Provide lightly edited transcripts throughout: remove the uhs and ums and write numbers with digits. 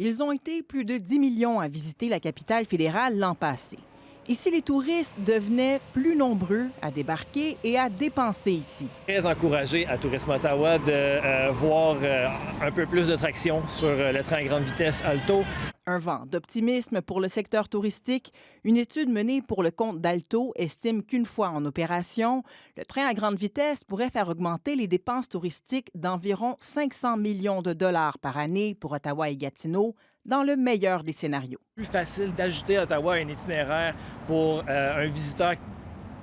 Ils ont été plus de 10 millions à visiter la capitale fédérale l'an passé. Et si les touristes devenaient plus nombreux à débarquer et à dépenser ici? Très encouragé à Tourisme Ottawa de voir un peu plus de traction sur le train à grande vitesse Alto. Un vent d'optimisme pour le secteur touristique. Une étude menée pour le compte d'Alto estime qu'une fois en opération, le train à grande vitesse pourrait faire augmenter les dépenses touristiques d'environ 500 millions de dollars par année pour Ottawa et Gatineau, dans le meilleur des scénarios. Plus facile d'ajouter Ottawa à un itinéraire pour un visiteur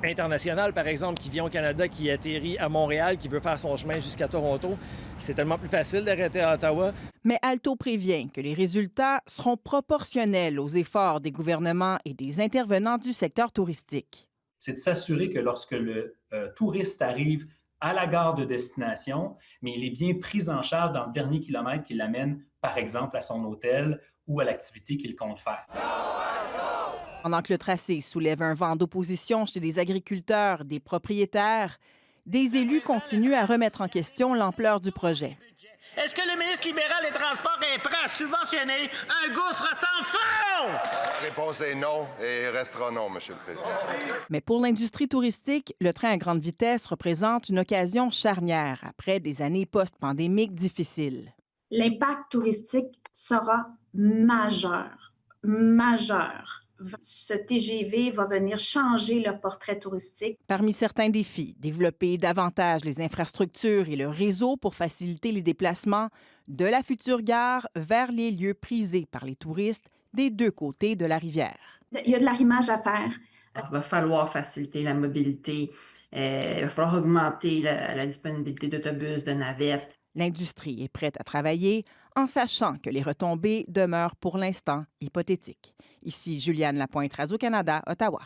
international, par exemple, qui vient au Canada, qui atterrit à Montréal, qui veut faire son chemin jusqu'à Toronto. C'est tellement plus facile d'arrêter à Ottawa. Mais Alto prévient que les résultats seront proportionnels aux efforts des gouvernements et des intervenants du secteur touristique. C'est de s'assurer que lorsque le touriste arrive à la gare de destination, mais il est bien pris en charge dans le dernier kilomètre qui l'amène, par exemple, à son hôtel ou à l'activité qu'il compte faire. Pendant que le tracé soulève un vent d'opposition chez des agriculteurs, des propriétaires, des élus continuent à remettre en question l'ampleur du projet. Est-ce que le ministre libéral des Transports est prêt à subventionner un gouffre sans fond? La réponse est non et restera non, Monsieur le Président. Mais pour l'industrie touristique, le train à grande vitesse représente une occasion charnière après des années post-pandémiques difficiles. L'impact touristique sera majeur, majeur. Ce TGV va venir changer le portrait touristique. Parmi certains défis, développer davantage les infrastructures et le réseau pour faciliter les déplacements de la future gare vers les lieux prisés par les touristes des deux côtés de la rivière. Il y a de l'arrimage à faire. Il va falloir faciliter la mobilité, il va falloir augmenter la disponibilité d'autobus, de navettes. L'industrie est prête à travailler en sachant que les retombées demeurent pour l'instant hypothétiques. Ici Juliane Lapointe, Radio-Canada, Ottawa.